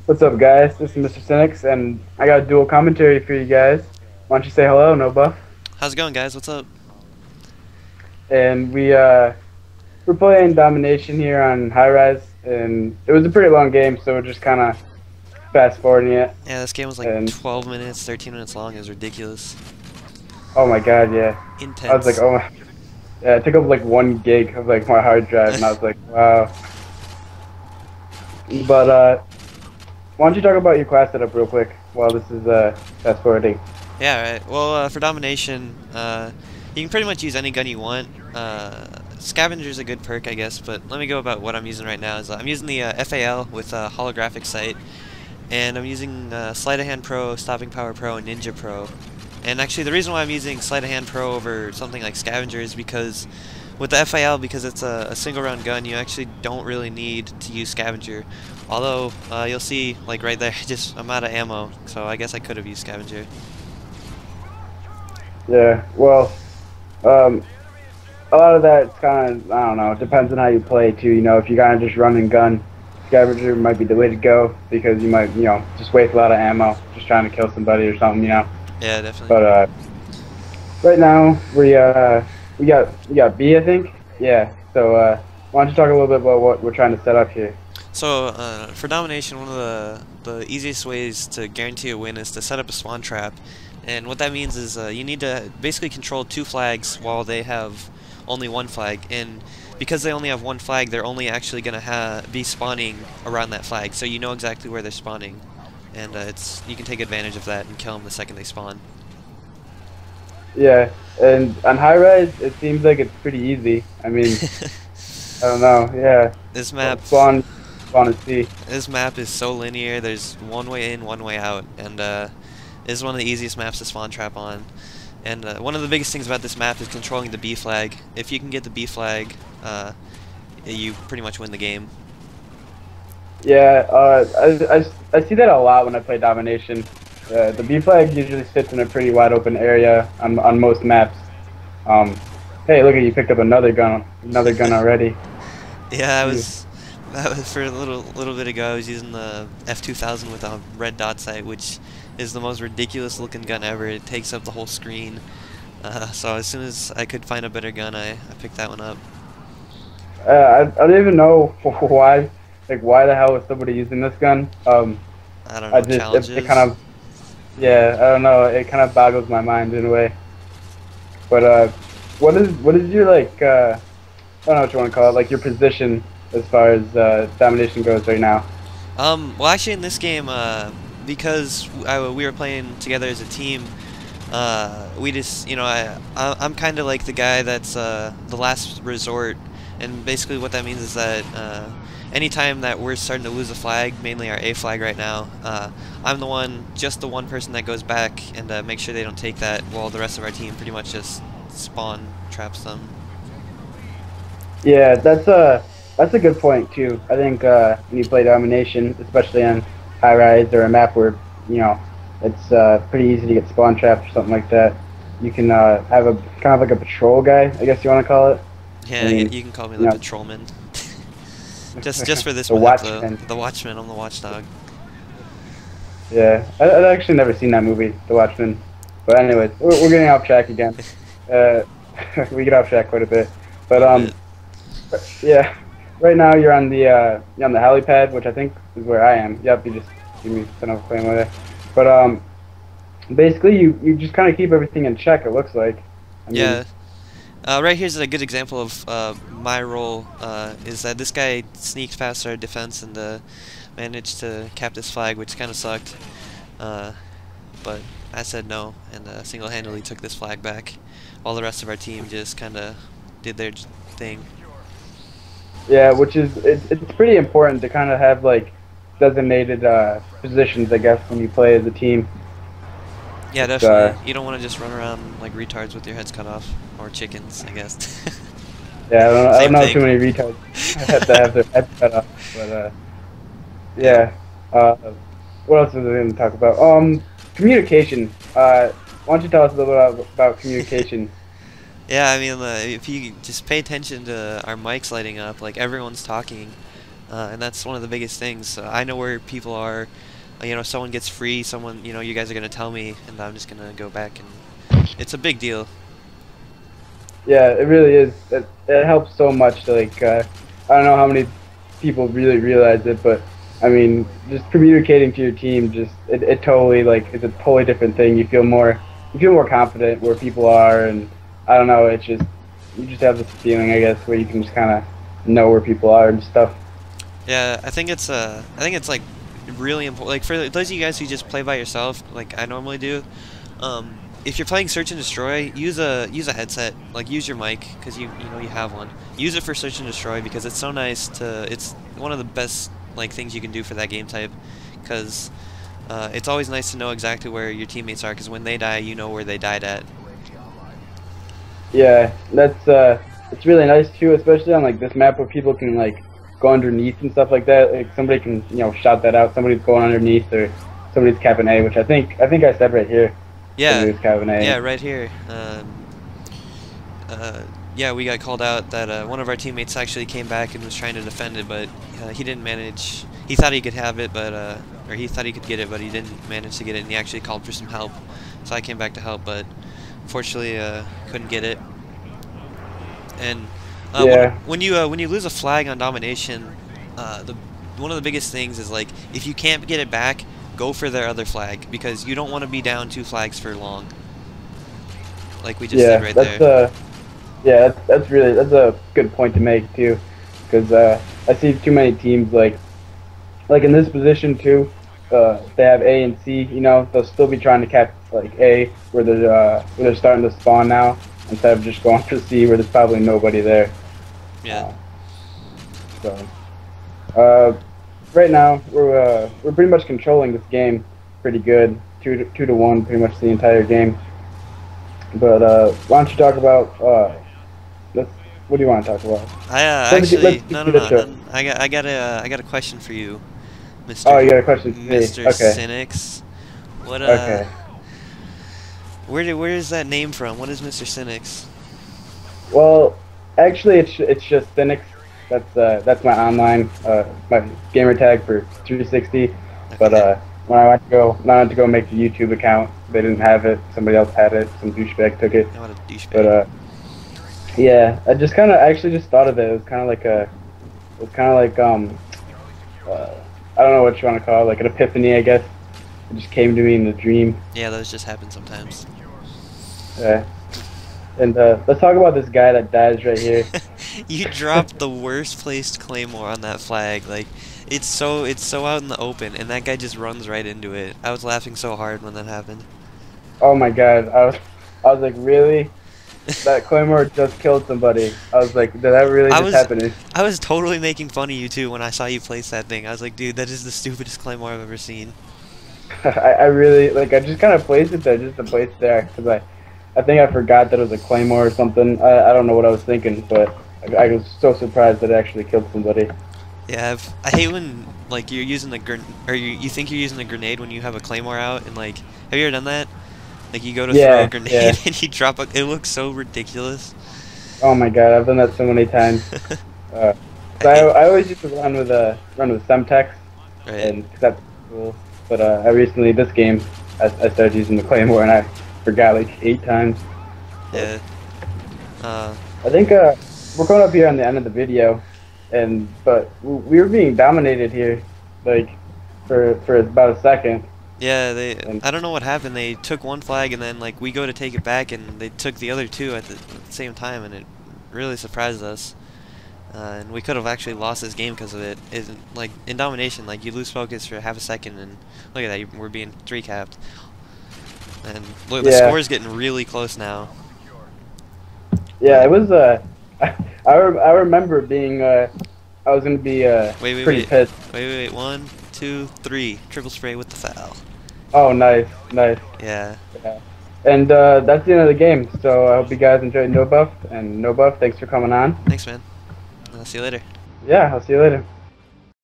What's up, guys? This is Mr. Cynics, and I got a dual commentary for you guys. Why don't you say hello, Nobuff? How's it going, guys? What's up? And we're playing domination here on high rise, and it was a pretty long game, so we're just kind of fast forwarding it. Yeah, this game was like And 12 minutes, 13 minutes long. It was ridiculous. oh my god, yeah, I was like, Intense. oh my, yeah, it took up like 1 gig of like my hard drive, and I was like, wow. But why don't you talk about your class setup real quick while this is fast forwarding? Yeah, right. Well, for domination, you can pretty much use any gun you want. Scavenger's a good perk, I guess, but let me go about what I'm using right now. I'm using the FAL with holographic sight, and I'm using Sleight of Hand Pro, Stopping Power Pro, and Ninja Pro. And actually, the reason why I'm using Sleight of Hand Pro over something like Scavenger is because with the FAL, because it's a single round gun, you actually don't really need to use Scavenger. Although, you'll see, like right there, I'm out of ammo, so I guess I could have used Scavenger. Yeah, well, um, a lot of that kind of, I don't know, it depends on how you play too. You know, if you kind of just run and gun, scavenger might be the way to go because you might, just waste a lot of ammo just trying to kill somebody or something, Yeah, definitely. But right now we got B, I think. Yeah. So why don't you talk a little bit about what we're trying to set up here? So, for domination, one of the easiest ways to guarantee a win is to set up a spawn trap. And what that means is you need to basically control 2 flags while they have only 1 flag. And because they only have 1 flag, they're only actually going to be spawning around that flag. So you know exactly where they're spawning. And you can take advantage of that and kill them the second they spawn. Yeah. And on high rise, it seems like it's pretty easy. I mean, I don't know. Yeah. This map Spawn and C. This map is so linear. There's one way in, one way out, and this is one of the easiest maps to spawn trap on. And one of the biggest things about this map is controlling the B flag. If you can get the B flag, you pretty much win the game. Yeah. I see that a lot when I play domination. The B flag usually sits in a pretty wide open area on most maps. Hey, look at you picked up another gun already. Yeah, that was for a little bit ago. I was using the F2000 with a red dot sight, which is the most ridiculous looking gun ever. It takes up the whole screen. So as soon as I could find a better gun, I picked that one up. I don't even know why. Like, why the hell is somebody using this gun? I don't know, It challenges. kind of, yeah, I don't know. It kind of boggles my mind in a way. But what is your like? I don't know what you want to call it. Like your position as far as domination goes right now. Well, actually, in this game, because we were playing together as a team, we just, I'm kind of like the guy that's the last resort, and basically what that means is that anytime that we're starting to lose a flag, mainly our A flag right now, I'm just the one person that goes back and make sure they don't take that, while the rest of our team pretty much just spawn traps them. Yeah, that's a good point too. I think when you play domination, especially on high rise or a map where you know it's pretty easy to get spawn trapped or something like that, you can have a kind of like a patrol guy, I guess you want to call it. Yeah, I mean, you can call me you the know, patrolman. Just for this the map, though. watchman. The watchman, I'm the watchdog. Yeah, I've actually never seen that movie, The Watchmen. But anyways, we're getting off track again. Uh, we get off track quite a bit. A But little bit. yeah, right now you're on the helipad, which I think is where I am. Yep, you just give me kind of claim over there. But basically you just kind of keep everything in check. It looks like. I mean, Yeah. Right here's a good example of my role, is that this guy sneaked past our defense and managed to cap this flag, which kind of sucked. But I said no, and single-handedly took this flag back, while the rest of our team just kind of did their thing. yeah, which is it's pretty important to kind of have like designated positions, I guess, when you play as a team. Yeah, It's, definitely. You don't want to just run around like retards with your heads cut off. Or chickens, I guess. Yeah, I don't Same know too thing. many retards that have their heads cut off, but Yeah. yeah. What else was I going to talk about? Communication. Why don't you tell us a little bit about communication? Yeah, I mean, if you just pay attention to our mics lighting up, like everyone's talking, and that's one of the biggest things. I know where people are. You know, someone gets free, someone, you know, you guys are gonna tell me, and I'm just gonna go back, and it's a big deal. Yeah, it really is. It helps so much. Like, I don't know how many people really realize it, but I mean, just communicating to your team, it totally like it's a totally different thing. You feel more confident where people are, and I don't know. It's just you just have this feeling, I guess, where you can just kind of know where people are and stuff. Yeah, I think it's like really important. Like for those of you guys who just play by yourself, like I normally do. If you're playing Search and Destroy, use a headset. Like use your mic because you know you have one. Use it for Search and Destroy because it's so nice to. It's one of the best like things you can do for that game type because it's always nice to know exactly where your teammates are because when they die, you know where they died at. Yeah, that's it's really nice too, especially on like this map where people can like go underneath and stuff like that. Like somebody can shout that out. Somebody's going underneath or somebody's capping A, which I said right here. Yeah, A. yeah, right here. Yeah, we got called out that one of our teammates actually came back and was trying to defend it, but he didn't manage. He thought he could have it, but or he thought he could get it, but he didn't manage to get it, and he actually called for some help. So I came back to help, but unfortunately couldn't get it. And Yeah. when you lose a flag on domination, one of the biggest things is like if you can't get it back, go for their other flag because you don't want to be down 2 flags for long. Like we just did right there. Yeah, that's a good point to make too, because I see too many teams like in this position too. They have A and C. You know, they'll still be trying to catch like A where they're starting to spawn now instead of just going for C where there's probably nobody there. Yeah. Right now we're pretty much controlling this game pretty good, 2-1 pretty much the entire game. But why don't you talk about what do you want to talk about? Actually no. I got a question for you, Mr. Oh, you got a question for me? Mr. Okay. Cynics. What Okay. where is that name from? What is Mr. Cynics? Well, actually, it's just Cynics. That's my online my gamer tag for 360. Okay. But when I went to go make the YouTube account, they didn't have it. Somebody else had it. Some douchebag took it. What a douchebag. But yeah, I just actually just thought of it. It was kind of like I don't know what you want to call it, like an epiphany, I guess. It just came to me in a dream. Yeah, those just happen sometimes. Yeah. And let's talk about this guy that dies right here. You dropped the worst placed claymore on that flag. Like, it's so out in the open, and that guy just runs right into it. I was laughing so hard when that happened. Oh my god, I was like, really? That claymore just killed somebody. I was like, did that really just happen? I was totally making fun of you too when I saw you place that thing. I was like, dude, that is the stupidest claymore I've ever seen. I really I just kind of placed it there just to place it there because I think I forgot that it was a claymore or something. I don't know what I was thinking, but I was so surprised that it actually killed somebody. Yeah, I hate when like you're using you think you're using a grenade when you have a claymore out, and like, have you ever done that? Like you go to throw a grenade and you drop it looks so ridiculous. Oh my god, I've done that so many times. So I always used to run with Semtex, right. And that's cool. But I recently, this game, I started using the claymore and I forgot like 8 times. Yeah. I think we're going up here on the end of the video, but we were being dominated here, like for about a second. Yeah, I don't know what happened. They took one flag and then like we go to take it back and they took the other 2 at the same time, and it really surprised us. And we could have actually lost this game because of it. Like in domination, like you lose focus for half a second, and look at that, we're being 3-capped. And look, the score is getting really close now. Yeah, it was. I remember being. I was gonna be pretty pissed. Wait. 1, 2, 3. Triple spray with the foul. Oh, nice. Yeah. And that's the end of the game. So I hope you guys enjoyed Nobuff. And Nobuff, thanks for coming on. Thanks, man. I'll see you later. Yeah, I'll see you later.